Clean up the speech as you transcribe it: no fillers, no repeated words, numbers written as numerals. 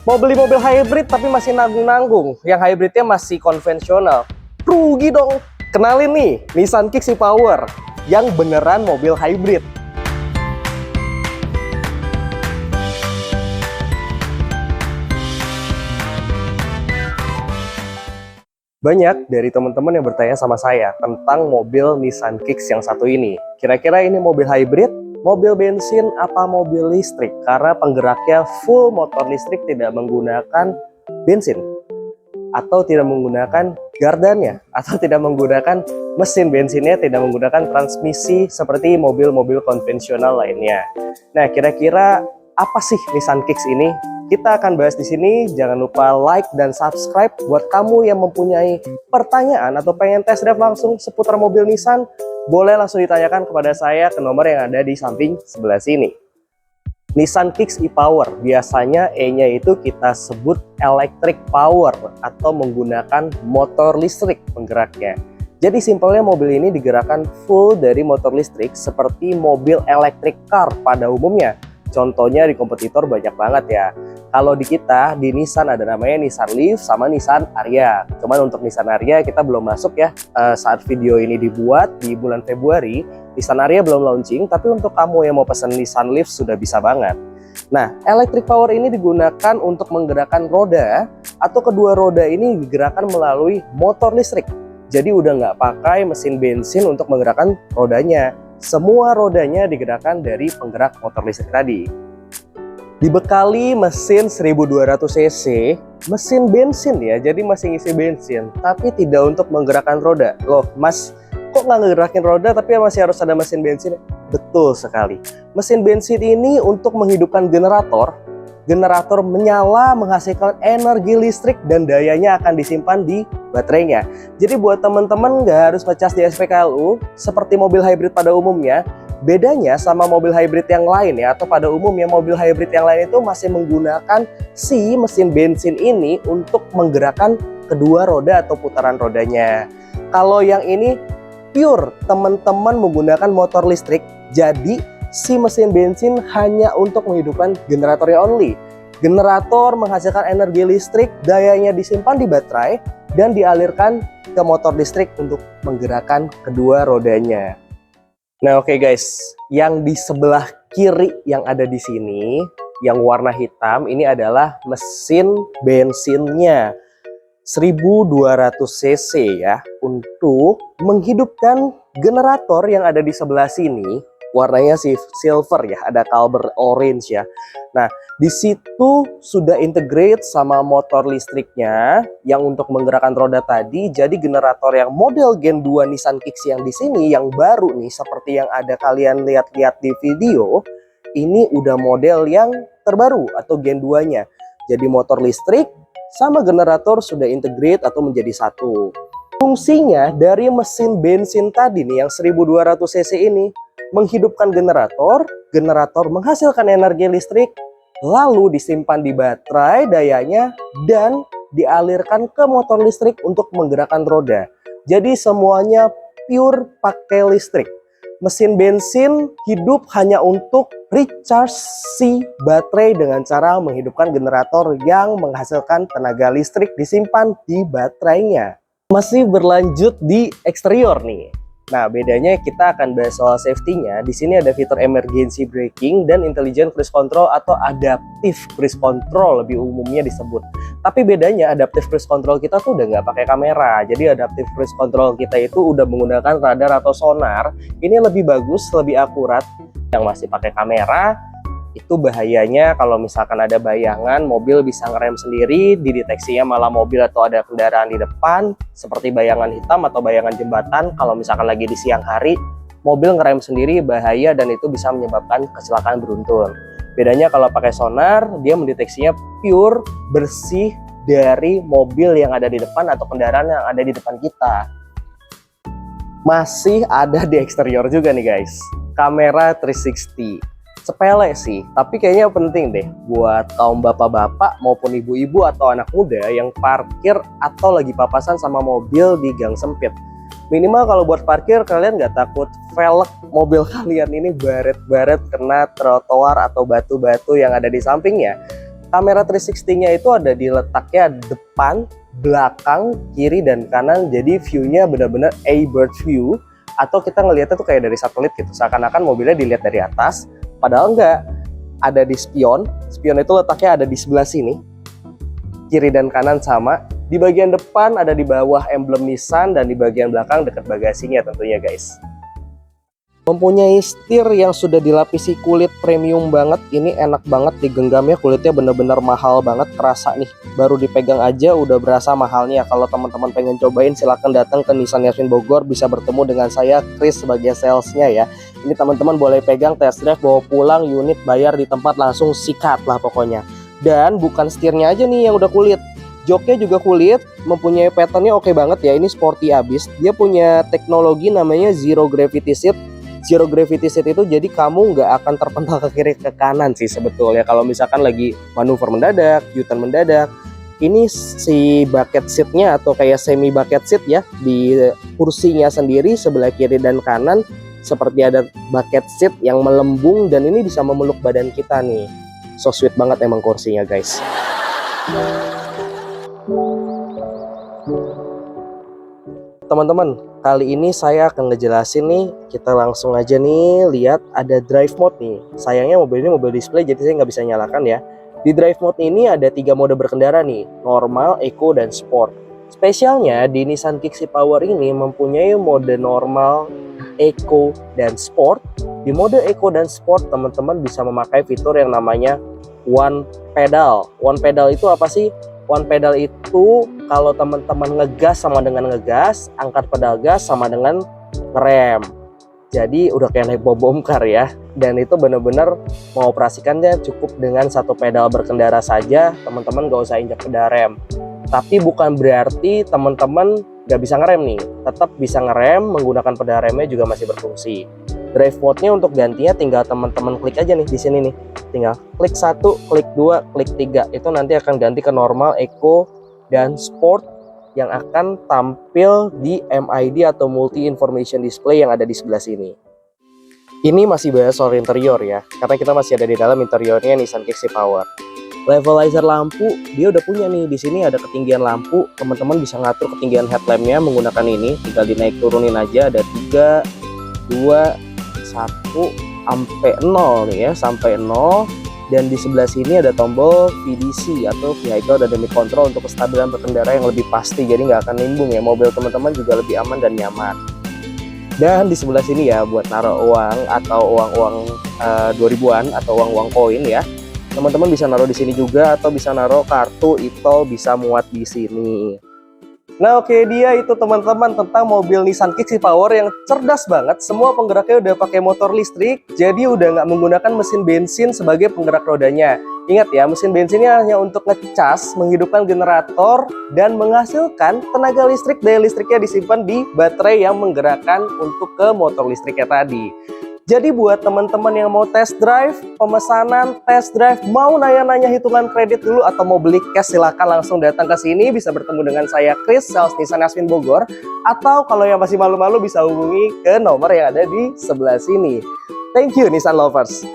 Mau beli mobil hybrid tapi masih nanggung-nanggung, yang hybridnya masih konvensional, rugi dong. Kenalin nih, Nissan Kicks e-Power, yang beneran mobil hybrid. Banyak dari teman-teman yang bertanya sama saya tentang mobil Nissan Kicks yang satu ini. Kira-kira ini mobil hybrid, mobil bensin, apa mobil listrik? Karena penggeraknya full motor listrik, tidak menggunakan bensin, atau tidak menggunakan gardannya, atau tidak menggunakan mesin bensinnya, tidak menggunakan transmisi seperti mobil-mobil konvensional lainnya. Nah, kira-kira apa sih Nissan Kicks ini? Kita akan bahas di sini. Jangan lupa like dan subscribe. Buat kamu yang mempunyai pertanyaan atau pengen test drive langsung seputar mobil Nissan, boleh langsung ditanyakan kepada saya ke nomor yang ada di samping sebelah sini. Nissan Kicks e-Power, biasanya E-nya itu kita sebut electric power atau menggunakan motor listrik penggeraknya. Jadi simpelnya mobil ini digerakkan full dari motor listrik seperti mobil electric car pada umumnya. Contohnya di kompetitor banyak banget ya. Kalau di kita, di Nissan ada namanya Nissan Leaf sama Nissan Ariya. Cuman untuk Nissan Ariya kita belum masuk ya. Saat video ini dibuat di bulan Februari, Nissan Ariya belum launching. Tapi untuk kamu yang mau pesan Nissan Leaf sudah bisa banget. Nah, electric power ini digunakan untuk menggerakkan roda, atau kedua roda ini digerakkan melalui motor listrik. Jadi udah nggak pakai mesin bensin untuk menggerakkan rodanya. Semua rodanya digerakkan dari penggerak motor listrik tadi. Dibekali mesin 1200 cc, mesin bensin ya, jadi masih ngisi bensin, tapi tidak untuk menggerakkan roda. Loh mas, kok nggak ngegerakin roda tapi masih harus ada mesin bensin? Betul sekali. Mesin bensin ini untuk menghidupkan generator. Generator menyala, menghasilkan energi listrik, dan dayanya akan disimpan di baterainya. Jadi buat teman-teman nggak harus ngecas di SPKLU seperti mobil hybrid pada umumnya. Bedanya sama mobil hybrid yang lain ya, atau pada umumnya mobil hybrid yang lain itu masih menggunakan si mesin bensin ini untuk menggerakkan kedua roda atau putaran rodanya. Kalau yang ini pure teman-teman menggunakan motor listrik, jadi si mesin bensin hanya untuk menghidupkan generatornya only. Generator menghasilkan energi listrik, dayanya disimpan di baterai dan dialirkan ke motor listrik untuk menggerakkan kedua rodanya. Nah, oke guys, yang di sebelah kiri yang ada di sini, yang warna hitam, ini adalah mesin bensinnya 1200 cc ya, untuk menghidupkan generator yang ada di sebelah sini. Warnanya silver ya, ada color orange ya. Nah, di situ sudah integrate sama motor listriknya yang untuk menggerakkan roda tadi. Jadi generator yang model Gen 2 Nissan Kicks yang di sini yang baru nih, seperti yang ada kalian lihat-lihat di video, ini udah model yang terbaru atau Gen 2-nya. Jadi motor listrik sama generator sudah integrate atau menjadi satu. Fungsinya dari mesin bensin tadi nih yang 1200 cc ini menghidupkan generator, generator menghasilkan energi listrik, lalu disimpan di baterai dayanya dan dialirkan ke motor listrik untuk menggerakkan roda. Jadi semuanya pure pakai listrik. Mesin bensin hidup hanya untuk recharge si baterai dengan cara menghidupkan generator yang menghasilkan tenaga listrik disimpan di baterainya. Masih berlanjut di eksterior nih. Nah, bedanya kita akan bahas soal safety-nya. Di sini ada fitur emergency braking dan intelligent cruise control atau adaptive cruise control lebih umumnya disebut. Tapi bedanya adaptive cruise control kita tuh udah nggak pakai kamera. Jadi adaptive cruise control kita itu udah menggunakan radar atau sonar. Ini lebih bagus, lebih akurat. Yang masih pakai kamera, itu bahayanya kalau misalkan ada bayangan mobil bisa ngerem sendiri, dideteksinya malah mobil atau ada kendaraan di depan seperti bayangan hitam atau bayangan jembatan. Kalau misalkan lagi di siang hari, mobil ngerem sendiri bahaya dan itu bisa menyebabkan kecelakaan beruntun. Bedanya kalau pakai sonar, dia mendeteksinya pure bersih dari mobil yang ada di depan atau kendaraan yang ada di depan kita. Masih ada di eksterior juga nih guys, kamera 360. Sepele sih, tapi kayaknya penting deh buat kaum bapak-bapak maupun ibu-ibu atau anak muda yang parkir atau lagi papasan sama mobil di gang sempit. Minimal kalau buat parkir kalian nggak takut velg mobil kalian ini baret-baret kena trotoar atau batu-batu yang ada di sampingnya. Kamera 360-nya itu ada di letaknya depan, belakang, kiri, dan kanan. Jadi view-nya benar-benar A-bird view, atau kita ngelihatnya tuh kayak dari satelit gitu. Seakan-akan mobilnya dilihat dari atas, padahal enggak. Ada di spion. Spion itu letaknya ada di sebelah sini. Kiri dan kanan sama. Di bagian depan ada di bawah emblem Nissan, dan di bagian belakang dekat bagasinya tentunya guys. Mempunyai setir yang sudah dilapisi kulit premium banget. Ini enak banget digenggamnya, kulitnya bener-bener mahal banget, kerasa nih. Baru dipegang aja udah berasa mahalnya. Kalau teman-teman pengen cobain silahkan datang ke Nissan Yasmin Bogor, bisa bertemu dengan saya Chris sebagai salesnya ya. Ini teman-teman boleh pegang, test drive, bawa pulang, unit bayar di tempat langsung sikat lah pokoknya. Dan bukan setirnya aja nih yang udah kulit, joknya juga kulit, mempunyai patternnya oke banget ya. Ini sporty abis. Dia punya teknologi namanya zero gravity seat. Zero gravity seat itu jadi kamu nggak akan terpental ke kiri ke kanan sih sebetulnya kalau misalkan lagi manuver mendadak, U-turn mendadak. Ini si bucket seatnya atau kayak semi bucket seat ya, di kursinya sendiri sebelah kiri dan kanan seperti ada bucket seat yang melembung, dan ini bisa memeluk badan kita nih. So sweet banget emang kursinya guys. Teman-teman, kali ini saya akan ngejelasin nih, kita langsung aja nih lihat ada drive mode nih. Sayangnya mobil ini mobil display jadi saya nggak bisa nyalakan ya. Di drive mode ini ada 3 mode berkendara nih, normal, eco, dan sport. Spesialnya di Nissan Kicks e-Power ini mempunyai mode normal, eco, dan sport. Di mode eco dan sport teman-teman bisa memakai fitur yang namanya one pedal. One pedal itu apa sih? One pedal itu kalau teman-teman ngegas sama dengan ngegas, angkat pedal gas sama dengan ngerem. Jadi udah kayak naik bom-bom car ya. Dan itu bener-bener mengoperasikannya cukup dengan satu pedal berkendara saja, teman-teman gak usah injak pedal rem. Tapi bukan berarti teman-teman gak bisa ngerem nih, tetap bisa ngerem, menggunakan pedal remnya juga masih berfungsi. Drive mode-nya untuk gantinya tinggal teman-teman klik aja nih di sini nih. Tinggal klik 1, klik 2, klik 3. Itu nanti akan ganti ke normal, eco, dan sport yang akan tampil di MID atau multi information display yang ada di sebelah sini. Ini masih bahas soal interior ya, karena kita masih ada di dalam interiornya Nissan Kicks e-Power. Levelizer lampu dia udah punya nih. Di sini ada ketinggian lampu, teman-teman bisa ngatur ketinggian headlampnya menggunakan ini. Tinggal dinaik turunin aja, ada 3, 2, 1 sampai 0 nih ya, sampai 0. Dan di sebelah sini ada tombol VDC atau Vehicle Dynamic Control untuk kestabilan berkendara yang lebih pasti, jadi nggak akan nimbung ya, mobil teman-teman juga lebih aman dan nyaman. Dan di sebelah sini ya buat naruh uang atau uang-uang 2000-an atau uang-uang koin ya, teman-teman bisa naruh di sini juga, atau bisa naruh kartu e-tol, bisa muat di sini. Nah oke, dia itu teman-teman tentang mobil Nissan Kicks e-Power yang cerdas banget. Semua penggeraknya udah pakai motor listrik, jadi udah nggak menggunakan mesin bensin sebagai penggerak rodanya. Ingat ya, mesin bensinnya hanya untuk ngecas, menghidupkan generator, dan menghasilkan tenaga listrik. Daya listriknya disimpan di baterai yang menggerakkan untuk ke motor listriknya tadi. Jadi buat teman-teman yang mau test drive, pemesanan test drive, mau nanya-nanya hitungan kredit dulu atau mau beli cash, silahkan langsung datang ke sini. Bisa bertemu dengan saya Chris, sales Nissan Yasmin Bogor. Atau kalau yang masih malu-malu bisa hubungi ke nomor yang ada di sebelah sini. Thank you Nissan lovers.